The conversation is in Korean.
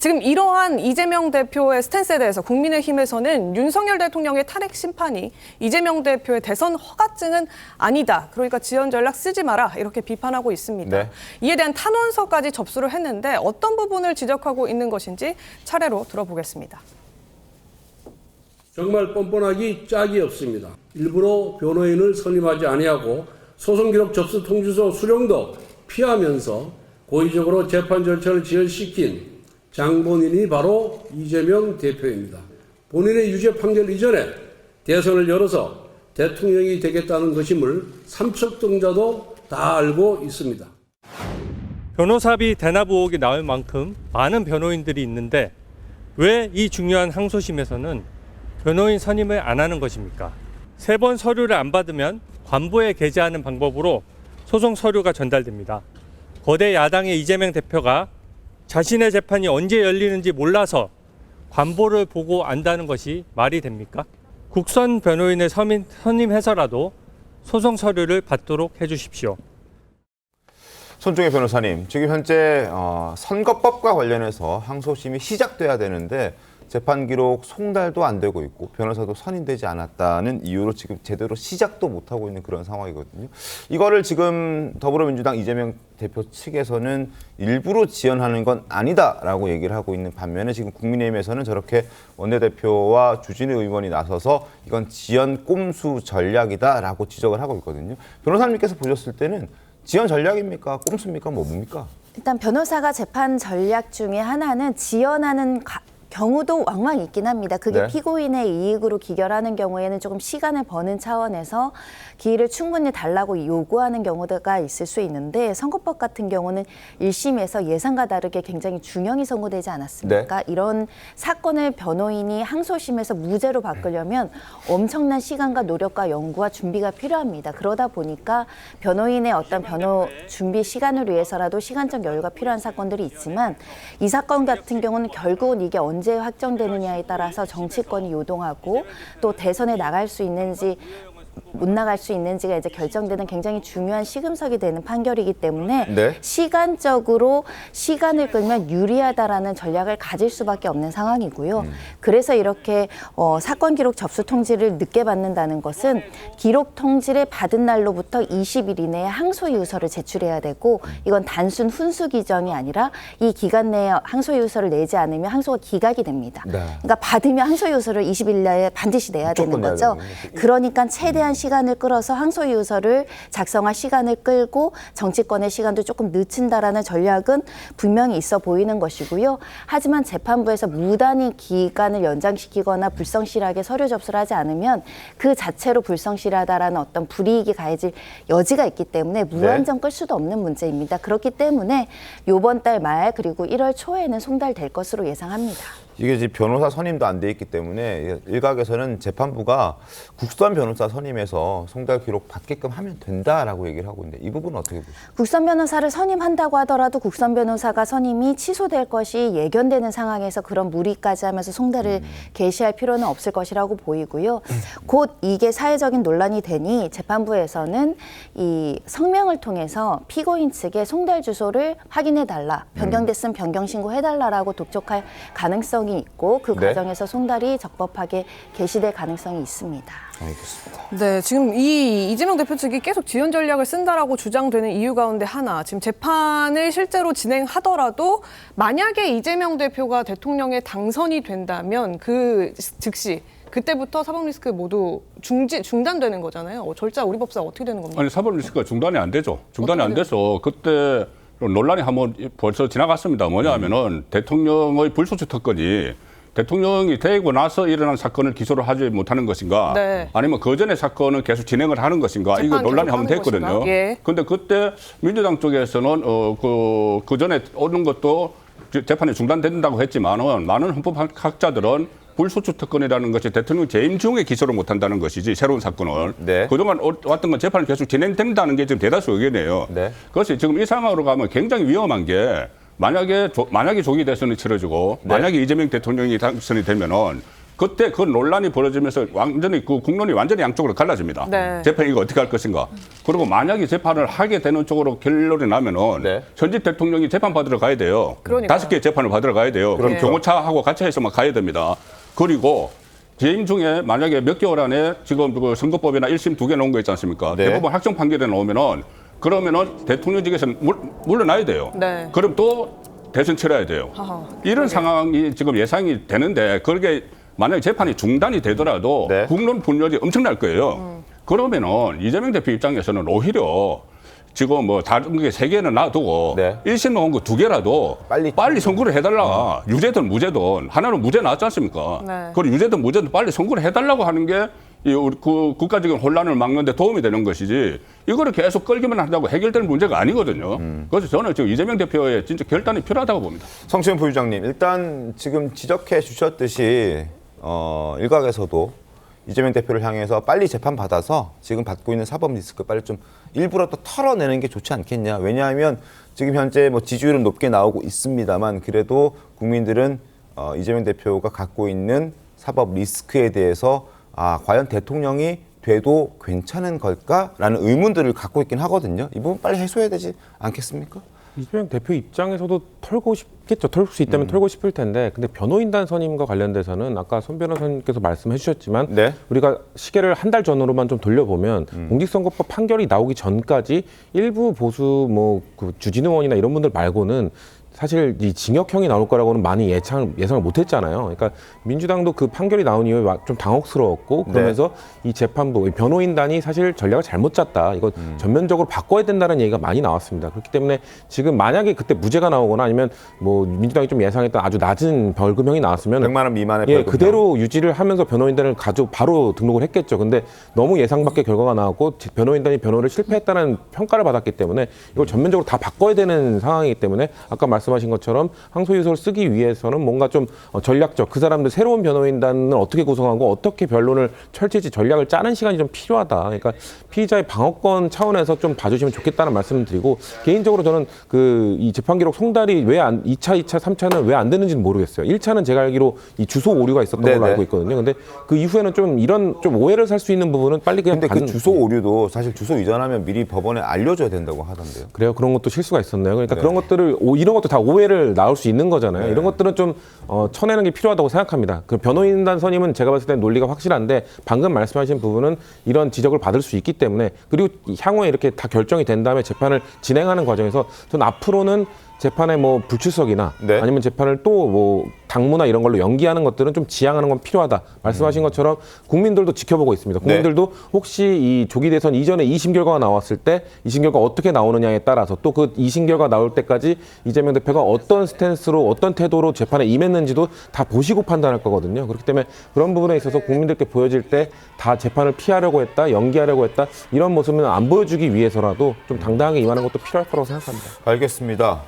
지금 이러한 이재명 대표의 스탠스에 대해서 국민의힘에서는 윤석열 대통령의 탄핵 심판이 이재명 대표의 대선 허가증은 아니다. 그러니까 지연 전략 쓰지 마라. 이렇게 비판하고 있습니다. 네. 이에 대한 탄원서까지 접수를 했는데 어떤 부분을 지적하고 있는 것인지 차례로 들어보겠습니다. 정말 뻔뻔하기 짝이 없습니다. 일부러 변호인을 선임하지 아니하고 소송기록 접수 통지서 수령도 피하면서 고의적으로 재판 절차를 지연시킨 장본인이 바로 이재명 대표입니다. 본인의 유죄 판결 이전에 대선을 열어서 대통령이 되겠다는 것임을 삼척동자도 다 알고 있습니다. 변호사비 대납 의혹이 나올 만큼 많은 변호인들이 있는데 왜 이 중요한 항소심에서는 변호인 선임을 안 하는 것입니까? 3번 서류를 안 받으면 관보에 게재하는 방법으로 소송 서류가 전달됩니다. 거대 야당의 이재명 대표가 자신의 재판이 언제 열리는지 몰라서 관보를 보고 안다는 것이 말이 됩니까? 국선 변호인을 선임해서라도 소송 서류를 받도록 해주십시오. 손종혜 변호사님, 지금 현재 선거법과 관련해서 항소심이 시작돼야 되는데 재판 기록 송달도 안 되고 있고 변호사도 선임되지 않았다는 이유로 지금 제대로 시작도 못하고 있는 그런 상황이거든요. 이거를 지금 더불어민주당 이재명 대표 측에서는 일부러 지연하는 건 아니다라고 얘기를 하고 있는 반면에 지금 국민의힘에서는 저렇게 원내대표와 주진우 의원이 나서서 이건 지연 꼼수 전략이다라고 지적을 하고 있거든요. 변호사님께서 보셨을 때는 지연 전략입니까? 꼼수입니까? 뭡니까? 일단 변호사가 재판 전략 중에 하나는 지연하는 경우도 왕왕 있긴 합니다. 그게 네. 피고인의 이익으로 기결하는 경우에는 조금 시간을 버는 차원에서 기일을 충분히 달라고 요구하는 경우가 있을 수 있는데 선거법 같은 경우는 1심에서 예상과 다르게 굉장히 중형이 선고되지 않았습니까? 네. 이런 사건을 변호인이 항소심에서 무죄로 바꾸려면 엄청난 시간과 노력과 연구와 준비가 필요합니다. 그러다 보니까 변호인의 어떤 변호 준비 시간을 위해서라도 시간적 여유가 필요한 사건들이 있지만 이 사건 같은 경우는 결국은 이게 언제 확정되느냐에 따라서 정치권이 요동하고 또 대선에 나갈 수 있는지 못 나갈 수 있는지가 이제 결정되는 굉장히 중요한 시금석이 되는 판결이기 때문에 네. 시간적으로 시간을 끌면 유리하다라는 전략을 가질 수밖에 없는 상황이고요. 그래서 이렇게 사건 기록 접수 통지를 늦게 받는다는 것은 기록 통지를 받은 날로부터 20일 이내에 항소 유서를 제출해야 되고 이건 단순 훈수 기정이 아니라 이 기간 내에 항소 유서를 내지 않으면 항소가 기각이 됩니다. 네. 그러니까 받으면 항소 유서를 20일 내에 반드시 내야 되는 거죠. 그러니까 최대한 시간을 끌어서 항소 유서를 작성할 시간을 끌고 정치권의 시간도 조금 늦춘다라는 전략은 분명히 있어 보이는 것이고요. 하지만 재판부에서 무단히 기간을 연장시키거나 불성실하게 서류 접수를 하지 않으면 그 자체로 불성실하다라는 어떤 불이익이 가해질 여지가 있기 때문에 무한정 끌 수도 없는 문제입니다. 그렇기 때문에 이번 달 말 그리고 1월 초에는 송달될 것으로 예상합니다. 이게 이제 변호사 선임도 안 돼 있기 때문에 일각에서는 재판부가 국선 변호사 선임해서 송달 기록 받게끔 하면 된다라고 얘기를 하고 있는데 이 부분은 어떻게 보십니까? 국선 변호사를 선임한다고 하더라도 국선 변호사가 선임이 취소될 것이 예견되는 상황에서 그런 무리까지 하면서 송달을 개시할 필요는 없을 것이라고 보이고요. 곧 이게 사회적인 논란이 되니 재판부에서는 이 성명을 통해서 피고인 측에 송달 주소를 확인해달라, 변경됐으면 변경 신고해달라라고 독촉할 가능성이 있고 그 네. 과정에서 송달이 적법하게 개시될 가능성이 있습니다. 알겠습니다. 네, 지금 이재명 대표 측이 계속 지연 전략을 쓴다라고 주장되는 이유 가운데 하나, 지금 재판을 실제로 진행하더라도 만약에 이재명 대표가 대통령에 당선이 된다면 그 즉시 그때부터 사법 리스크 모두 중단되는 거잖아요. 절차 우리 법상 어떻게 되는 겁니까? 아니 사법 리스크가 중단이 안 되죠. 중단이 안 돼서 그때 논란이 한번 벌써 지나갔습니다. 뭐냐면은 대통령의 불소추 특권이 대통령이 되고 나서 일어난 사건을 기소를 하지 못하는 것인가, 네. 아니면 그 전에 사건은 계속 진행을 하는 것인가, 이거 논란이 한번 됐거든요. 예. 그런데 그때 민주당 쪽에서는 그 전에 오는 것도 재판이 중단된다고 했지만은 많은 헌법학자들은 불소추 특권이라는 것이 대통령 재임 중에 기소를 못한다는 것이지 새로운 사건을. 네. 그동안 왔던 건 재판이 계속 진행된다는 게 지금 대다수 의견이에요. 네. 그것이 지금 이 상황으로 가면 굉장히 위험한 게 만약에 조기 대선이 치러지고 네. 만약에 이재명 대통령이 당선이 되면은 그때 그 논란이 벌어지면서 완전히 그 국론이 완전히 양쪽으로 갈라집니다. 네. 재판이 이거 어떻게 할 것인가. 그리고 만약에 재판을 하게 되는 쪽으로 결론이 나면은 네. 현직 대통령이 재판 받으러 가야 돼요. 그러니까요. 5개 재판을 받으러 가야 돼요. 그럼 네. 경호차하고 같이 해서만 가야 됩니다. 그리고 재임 중에 만약에 몇 개월 안에 지금 그 선거법이나 1심 2개 나온 거 있지 않습니까? 네. 대법원 확정 판결에 나오면은 그러면은 대통령직에서 물러나야 돼요. 네. 그럼 또 대선 치러야 돼요. 하하. 이런 상황이 지금 예상이 되는데 그게 만약에 재판이 중단이 되더라도 네. 국론 분열이 엄청날 거예요. 그러면은 이재명 대표 입장에서는 오히려 지금 뭐 다른 게 3개는 놔두고 네. 1심 나온 거 2개라도 빨리 선고를 해달라. 유죄든 무죄든 하나는 무죄 나왔지 않습니까? 네. 그리고 유죄든 무죄든 빨리 선고를 해달라고 하는 게 이 우리 그 국가적인 혼란을 막는 데 도움이 되는 것이지 이거를 계속 끌기만 한다고 해결될 문제가 아니거든요. 그래서 저는 지금 이재명 대표의 진짜 결단이 필요하다고 봅니다. 성시현 부의장님, 일단 지금 지적해 주셨듯이 일각에서도 이재명 대표를 향해서 빨리 재판 받아서 지금 받고 있는 사법 리스크 빨리 좀 일부라도 털어내는 게 좋지 않겠냐. 왜냐하면 지금 현재 뭐 지지율은 높게 나오고 있습니다만 그래도 국민들은 이재명 대표가 갖고 있는 사법 리스크에 대해서 과연 대통령이 돼도 괜찮은 걸까라는 의문들을 갖고 있긴 하거든요. 이 부분 빨리 해소해야 되지 않겠습니까? 이재명 대표 입장에서도 털고 싶겠죠. 털 수 있다면 털고 싶을 텐데, 근데 변호인단 선임과 관련돼서는 아까 손 변호사님께서 말씀해 주셨지만 네. 우리가 시계를 한 달 전으로만 좀 돌려보면 공직선거법 판결이 나오기 전까지 일부 보수 그 주진우 의원이나 이런 분들 말고는 사실 이 징역형이 나올 거라고는 많이 예상을 못했잖아요. 그러니까 민주당도 그 판결이 나온 이후에 좀 당혹스러웠고 그러면서 이 재판부, 변호인단이 사실 전략을 잘못 짰다. 이거 전면적으로 바꿔야 된다는 얘기가 많이 나왔습니다. 그렇기 때문에 지금 만약에 그때 무죄가 나오거나 아니면 뭐 민주당이 좀 예상했던 아주 낮은 벌금형이 나왔으면 100만 원 미만의 예, 벌금형. 그대로 유지를 하면서 변호인단을 바로 등록을 했겠죠. 근데 너무 예상 밖의 결과가 나왔고 변호인단이 변호를 실패했다는 평가를 받았기 때문에 이걸 전면적으로 다 바꿔야 되는 상황이기 때문에 아까 말씀하신 것처럼 항소유서를 쓰기 위해서는 뭔가 좀 전략적, 그 사람들 새로운 변호인단을 어떻게 구성하고 어떻게 변론을 펼칠지 전략을 짜는 시간이 좀 필요하다. 그러니까 피의자의 방어권 차원에서 좀 봐주시면 좋겠다는 말씀을 드리고, 개인적으로 저는 이 재판기록 송달이 왜 2차, 3차는 왜 안 되는지는 모르겠어요. 1차는 제가 알기로 이 주소 오류가 있었던 걸로 네네. 알고 있거든요. 근데 그 이후에는 좀 이런 좀 오해를 살 수 있는 부분은 빨리 그냥 근데 그 주소 오류도 사실 주소 이전하면 미리 법원에 알려줘야 된다고 하던데요. 그래요. 그런 것도 실수가 있었나요? 그러니까 네. 그런 것들을 이런 것도 다 오해를 나올 수 있는 거잖아요. 이런 것들은 좀 쳐내는 게 필요하다고 생각합니다. 그 변호인단 선임은 제가 봤을 때 논리가 확실한데 방금 말씀하신 부분은 이런 지적을 받을 수 있기 때문에, 그리고 향후에 이렇게 다 결정이 된 다음에 재판을 진행하는 과정에서 전 앞으로는 재판에 뭐 불출석이나 네. 아니면 재판을 또 뭐 당무나 이런 걸로 연기하는 것들은 좀 지양하는 건 필요하다. 말씀하신 것처럼 국민들도 지켜보고 있습니다. 국민들도 혹시 이 조기 대선 이전에 2심 결과가 나왔을 때 2심 결과 어떻게 나오느냐에 따라서 또 그 2심 결과 나올 때까지 이재명 대표가 어떤 스탠스로 어떤 태도로 재판에 임했는지도 다 보시고 판단할 거거든요. 그렇기 때문에 그런 부분에 있어서 국민들께 보여질 때 다 재판을 피하려고 했다, 연기하려고 했다, 이런 모습은 안 보여주기 위해서라도 좀 당당하게 임하는 것도 필요할 거라고 생각합니다. 알겠습니다.